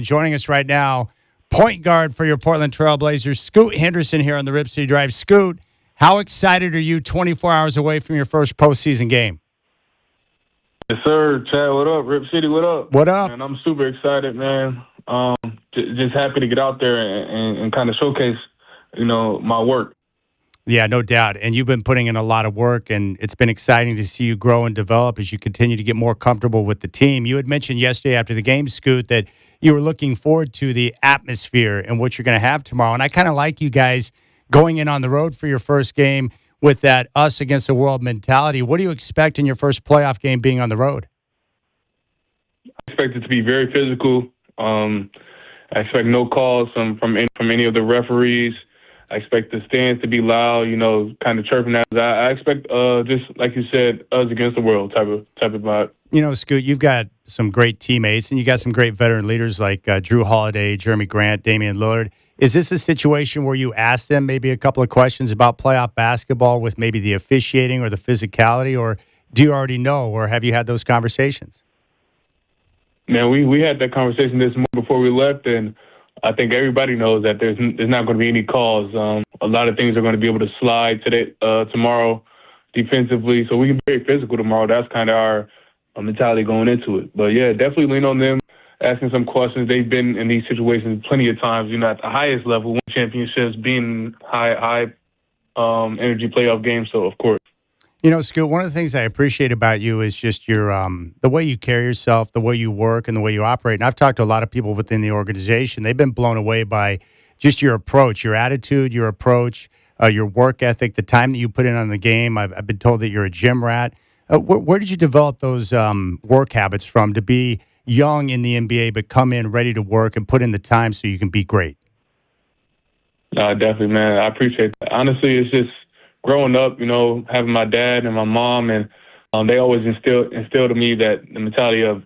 Joining us right now, point guard for your Portland Trail Blazers, Scoot Henderson here on the Rip City Drive. Scoot, how excited are you 24 hours away from your first postseason game? Yes, sir. Chad, what up? Rip City, what up? What up? Man, I'm super excited, man. Just happy to get out there and kind of showcase, my work. Yeah, no doubt. And you've been putting in a lot of work, and it's been exciting to see you grow and develop as you continue to get more comfortable with the team. You had mentioned yesterday after the game, Scoot, that you were looking forward to the atmosphere and what you're going to have tomorrow. And I kind of like you guys going in on the road for your first game with that us against the world mentality. What do you expect in your first playoff game being on the road? I expect it to be very physical. I expect no calls from any of the referees. I expect the stands to be loud, kind of chirping at us. I expect, just like you said, us against the world type of vibe. Scoot, you've got some great teammates, and you got some great veteran leaders like Drew Holiday, Jeremy Grant, Damian Lillard. Is this a situation where you ask them maybe a couple of questions about playoff basketball with maybe the officiating or the physicality, or do you already know, or have you had those conversations? Man, we had that conversation this morning before we left, and I think everybody knows that there's not going to be any calls. A lot of things are going to be able to slide tomorrow defensively, so we can be very physical tomorrow. That's kind of our mentality going into it. But, yeah, definitely lean on them, asking some questions. They've been in these situations plenty of times, at the highest level, winning championships, being high energy playoff games, so of course. Scoot, one of the things I appreciate about you is just your the way you carry yourself, the way you work, and the way you operate. And I've talked to a lot of people within the organization. They've been blown away by just your approach, your attitude, your approach, your work ethic, the time that you put in on the game. I've been told that you're a gym rat. Where did you develop those work habits from to be young in the NBA but come in ready to work and put in the time so you can be great? Definitely, man. I appreciate that. Honestly, it's just growing up, having my dad and my mom, and they always instilled in me that the mentality of,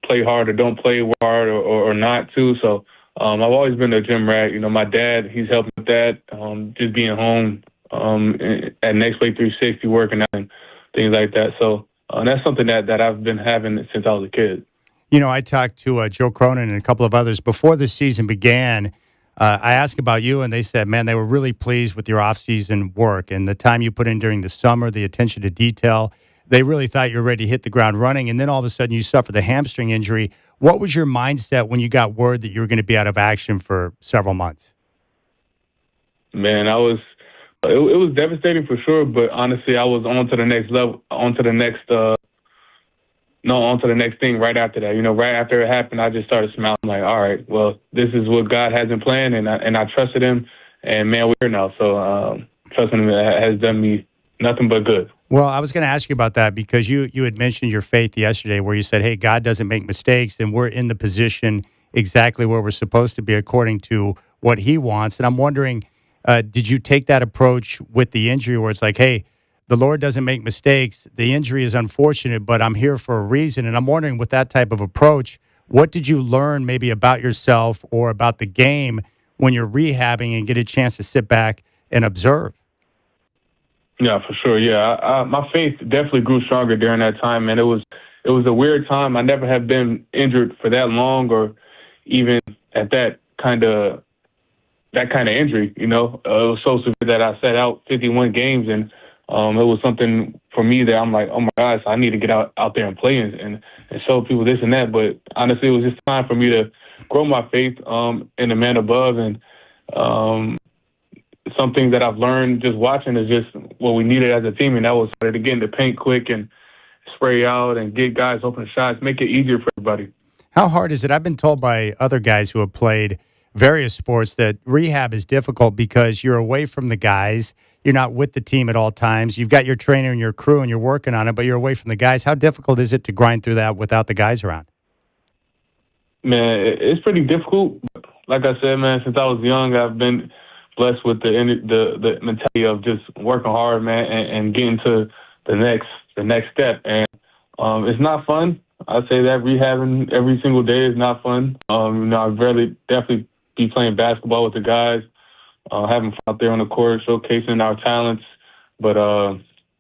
play hard or don't play hard or not too. So I've always been a gym rat. My dad, he's helped with that, just being home at Next Play 360, working out and things like that. So that's something that I've been having since I was a kid. I talked to Joe Cronin and a couple of others before the season began. I asked about you, and they said, man, they were really pleased with your off-season work and the time you put in during the summer, the attention to detail. They really thought you were ready to hit the ground running, and then all of a sudden you suffered the hamstring injury. What was your mindset when you got word that you were going to be out of action for several months? Man, it was devastating for sure, but honestly, I was on to the next level, on to the next thing right after that. Right after it happened, I just started smiling like, all right, well, this is what God has in plan, and I trusted him, and man, we're here now. So trusting him has done me nothing but good. Well, I was going to ask you about that because you had mentioned your faith yesterday where you said, hey, God doesn't make mistakes, and we're in the position exactly where we're supposed to be according to what he wants. And I'm wondering, did you take that approach with the injury where it's like, hey, the Lord doesn't make mistakes. The injury is unfortunate, but I'm here for a reason. And I'm wondering, with that type of approach, what did you learn maybe about yourself or about the game when you're rehabbing and get a chance to sit back and observe? Yeah, for sure. Yeah, my faith definitely grew stronger during that time, man. It was a weird time. I never have been injured for that long, or even at that kind of injury. It was so severe that I sat out 51 games, and it was something for me that I'm like, oh my gosh, I need to get out there and play and show people this and that. But honestly, it was just time for me to grow my faith in the man above, and something that I've learned just watching is just what we needed as a team, and that was to get in the paint quick and spray out and get guys open shots, make it easier for everybody. How hard is it? I've been told by other guys who have played various sports that rehab is difficult because you're away from the guys. You're not with the team at all times. You've got your trainer and your crew, and you're working on it, but you're away from the guys. How difficult is it to grind through that without the guys around? Man, it's pretty difficult. Like I said, man, since I was young, I've been blessed with the mentality of just working hard, man, and getting to the next step. And it's not fun. I say that rehabbing every single day is not fun. I'd rather definitely be playing basketball with the guys, having fun out there on the court, showcasing our talents. But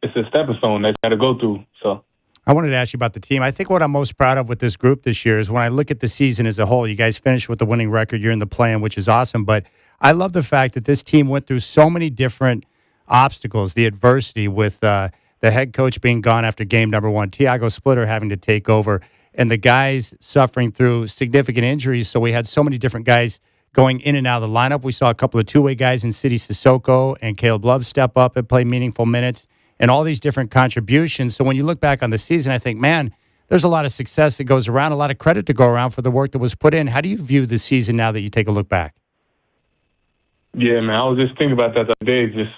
it's a stepping stone that you got to go through. So I wanted to ask you about the team. I think what I'm most proud of with this group this year is when I look at the season as a whole. You guys finished with a winning record. You're in the play-in, which is awesome. But I love the fact that this team went through so many different obstacles, the adversity with the head coach being gone after game number one, Tiago Splitter having to take over, and the guys suffering through significant injuries. So we had so many different guys going in and out of the lineup. We saw a couple of two-way guys in City Sissoko and Caleb Love step up and play meaningful minutes, and all these different contributions. So when you look back on the season, I think, man, there's a lot of success that goes around, a lot of credit to go around for the work that was put in. How do you view the season now that you take a look back? Yeah, man, I was just thinking about that the other day, just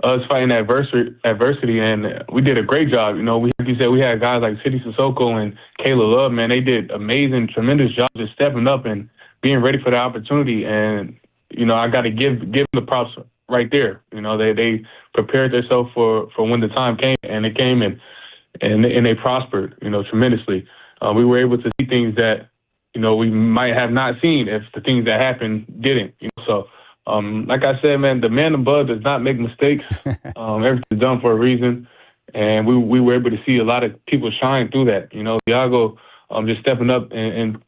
us fighting adversity, and we did a great job. Like you said, we had guys like City Sissoko and Caleb Love, man. They did amazing, tremendous job just stepping up and being ready for the opportunity. And, I got to give them the props right there. They prepared themselves for when the time came, and it came, and they prospered, tremendously. We were able to see things that, we might have not seen if the things that happened didn't. So, like I said, man, the man above does not make mistakes. Everything's done for a reason, and we were able to see a lot of people shine through that. Tiago just stepping up and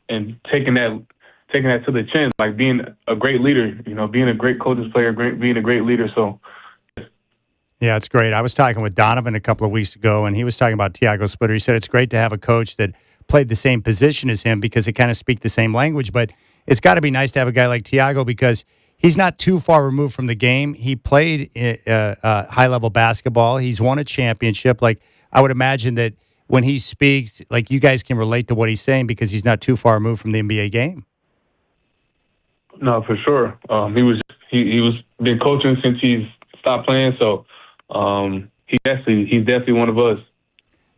taking that to the chin, like being a great leader. Being a great coach's player, being a great leader. So. Yeah, it's great. I was talking with Donovan a couple of weeks ago, and he was talking about Tiago Splitter. He said it's great to have a coach that played the same position as him because they kind of speak the same language. But it's got to be nice to have a guy like Tiago because he's not too far removed from the game. He played high-level basketball. He's won a championship. Like, I would imagine that when he speaks, like, you guys can relate to what he's saying because he's not too far removed from the NBA game. No, for sure. He was been coaching since he's stopped playing, so he's definitely one of us.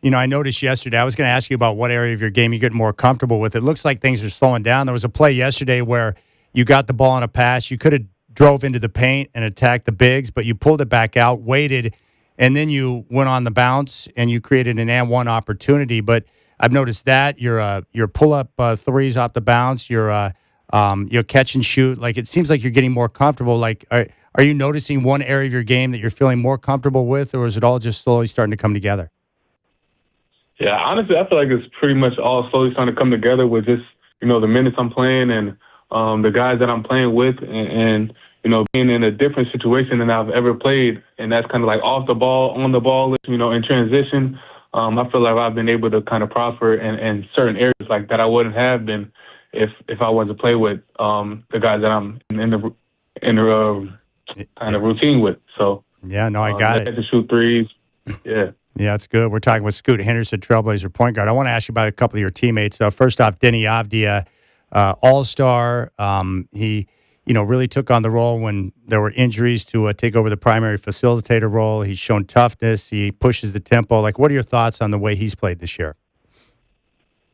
I noticed yesterday, I was going to ask you about what area of your game you get more comfortable with. It looks like things are slowing down. There was a play yesterday where you got the ball on a pass. You could have drove into the paint and attacked the bigs, but you pulled it back out, waited, and then you went on the bounce and you created an and one opportunity. But I've noticed that your pull-up threes off the bounce, your catch and shoot. Like, it seems like you're getting more comfortable. Like, are you noticing one area of your game that you're feeling more comfortable with, or is it all just slowly starting to come together? Yeah, honestly, I feel like it's pretty much all slowly starting to come together with just, the minutes I'm playing and the guys that I'm playing with and being in a different situation than I've ever played. And that's kind of like off the ball, on the ball, in transition. I feel like I've been able to kind of prosper in certain areas like that I wouldn't have been if I wasn't to play with the guys that I'm in the kind of routine with. So yeah, no, I got it. To shoot threes, yeah. Yeah, it's good. We're talking with Scoot Henderson, Trailblazer point guard. I want to ask you about a couple of your teammates. First off, Deni Avdija, all-star. He, really took on the role when there were injuries to take over the primary facilitator role. He's shown toughness. He pushes the tempo. Like, what are your thoughts on the way he's played this year?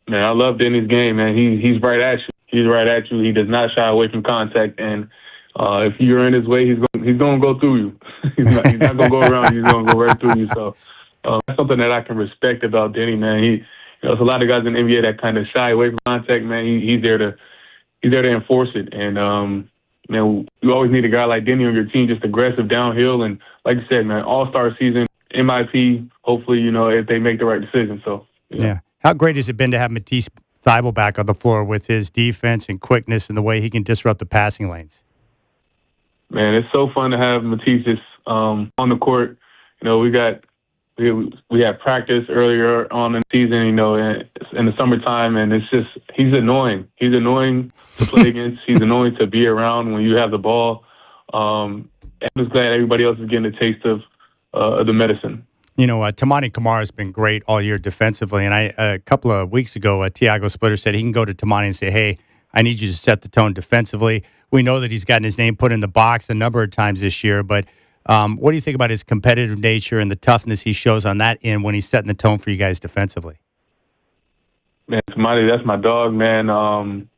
Man, I love Deni's game, man. He's right at you. He's right at you. He does not shy away from contact, and if you're in his way, he's going to go through you. he's not going to go around you. He's going to go right through you. So that's something that I can respect about Deni, man. There's a lot of guys in the NBA that kind of shy away from contact, man. He's there to enforce it, and you always need a guy like Deni on your team, just aggressive downhill, and like you said, man, all-star season, MIP. Hopefully, if they make the right decision. So yeah. How great has it been to have Matisse Thybulle back on the floor with his defense and quickness and the way he can disrupt the passing lanes? Man, it's so fun to have Matisse just on the court. We had practice earlier on in the season, in the summertime, and it's just he's annoying. He's annoying to play against. He's annoying to be around when you have the ball. I'm just glad everybody else is getting a taste of the medicine. Toumani Camara has been great all year defensively, and a couple of weeks ago, Tiago Splitter said he can go to Toumani and say, hey, I need you to set the tone defensively. We know that he's gotten his name put in the box a number of times this year, but what do you think about his competitive nature and the toughness he shows on that end when he's setting the tone for you guys defensively? Man, Toumani, that's my dog, man.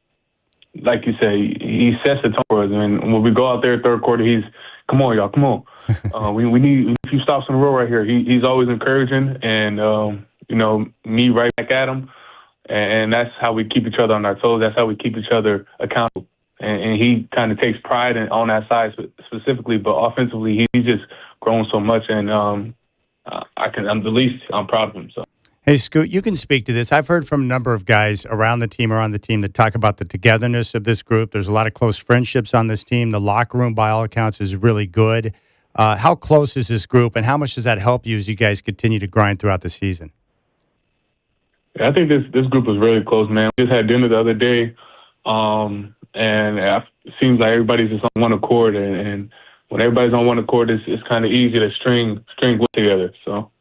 Like you say, he sets the tone for us. And when we go out there third quarter, he's, come on, y'all, come on. We need a few stops in a row right here. He's always encouraging, and me right back at him, and that's how we keep each other on our toes. That's how we keep each other accountable. And he kind of takes pride on that side specifically, but offensively, he's just grown so much, and I'm proud of him. So. Hey, Scoot, you can speak to this. I've heard from a number of guys around the team or on the team that talk about the togetherness of this group. There's a lot of close friendships on this team. The locker room, by all accounts, is really good. How close is this group, and how much does that help you as you guys continue to grind throughout the season? Yeah, I think this group is really close, man. We just had dinner the other day, and it seems like everybody's just on one accord. And when everybody's on one accord, it's kind of easy to string together. So,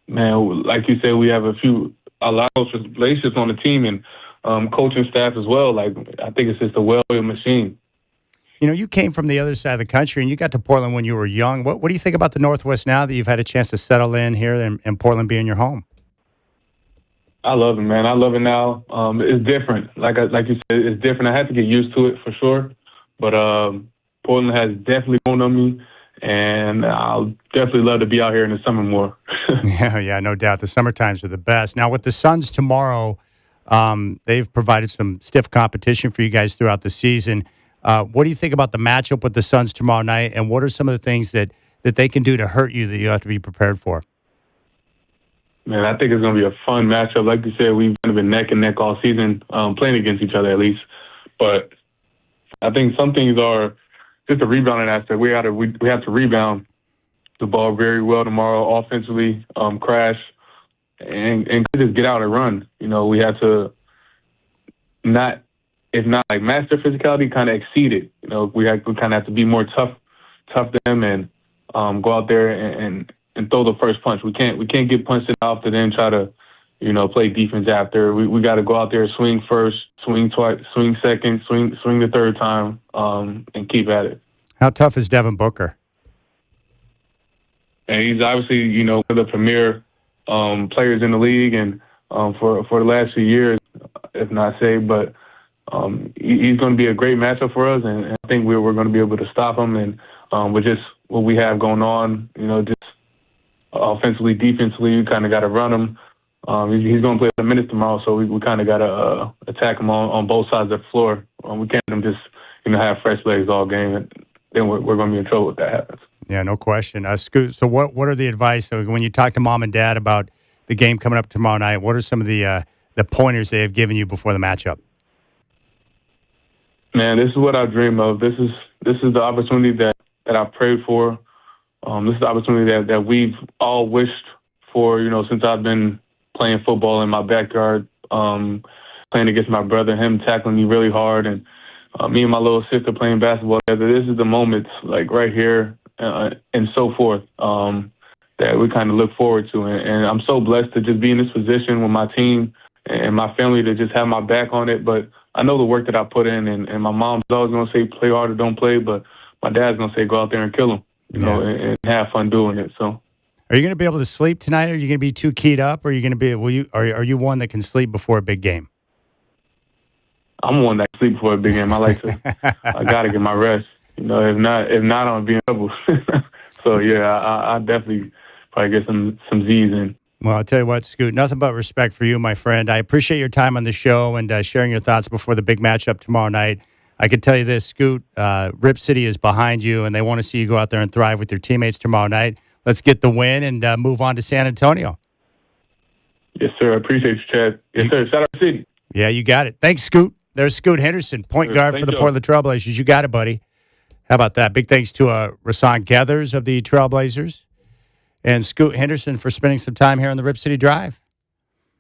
man, like you said, we have a lot of relationships on the team and coaching staff as well. Like I think it's just a well-oiled machine. You know, you came from the other side of the country, and you got to Portland when you were young. What do you think about the Northwest now that you've had a chance to settle in here and Portland being your home? I love it, man. I love it now. It's different. Like you said, it's different. I had to get used to it for sure, but Portland has definitely grown on me, and I'll definitely love to be out here in the summer more. Yeah, no doubt. The summer times are the best. Now, with the Suns tomorrow, they've provided some stiff competition for you guys throughout the season. What do you think about the matchup with the Suns tomorrow night, and what are some of the things that they can do to hurt you that you have to be prepared for? Man, I think it's going to be a fun matchup. Like you said, we've kind of been neck and neck all season, playing against each other at least. But I think some things are just the rebounding aspect. We have to rebound the ball very well tomorrow, offensively, crash, and just get out and run. You know, we have to if not like master physicality, kind of exceed it. You know, we kind of have to be more tough to them and go out there and throw the first punch. We can't get punched in the mouth and then try to, play defense after. We got to go out there, swing first, swing twice, swing second, swing the third time, and keep at it. How tough is Devin Booker? And he's obviously, one of the premier players in the league, and for the last few years, if not say, but he's going to be a great matchup for us, and I think we're going to be able to stop him. And with just what we have going on, just offensively, defensively, we kind of got to run him. He's going to play the minutes tomorrow, so we kind of got to attack him on both sides of the floor. We can't let him just have fresh legs all game, and then we're going to be in trouble if that happens. Yeah, no question. Scoot, so what are the advice when you talk to mom and dad about the game coming up tomorrow night? What are some of the pointers they have given you before the matchup? Man, this is what I dream of. This is the opportunity that I prayed for. This is the opportunity that we've all wished for, since I've been playing football in my backyard, playing against my brother, him tackling me really hard, and me and my little sister playing basketball together. This is the moments, like right here and so forth, that we kind of look forward to. And I'm so blessed to just be in this position with my team and my family to just have my back on it. But I know the work that I put in, and my mom's always going to say, play hard or don't play, but my dad's going to say, go out there and kill him, and have fun doing it. So, are you going to be able to sleep tonight? Are you going to be too keyed up? Or are you going to be? Are you one that can sleep before a big game? I'm one that sleep before a big game. I like to. I got to get my rest. If not, I'm gonna be in trouble. So yeah, I definitely probably get some Z's in. Well, I'll tell you what, Scoot, nothing but respect for you, my friend. I appreciate your time on the show and sharing your thoughts before the big matchup tomorrow night. I can tell you this, Scoot, Rip City is behind you, and they want to see you go out there and thrive with your teammates tomorrow night. Let's get the win and move on to San Antonio. Yes, sir. I appreciate you, Chad. Yes, sir. Shout out to City. Yeah, you got it. Thanks, Scoot. There's Scoot Henderson, point guard for the Portland Trailblazers. You got it, buddy. How about that? Big thanks to Rasan Gathers of the Trailblazers and Scoot Henderson for spending some time here on the Rip City Drive.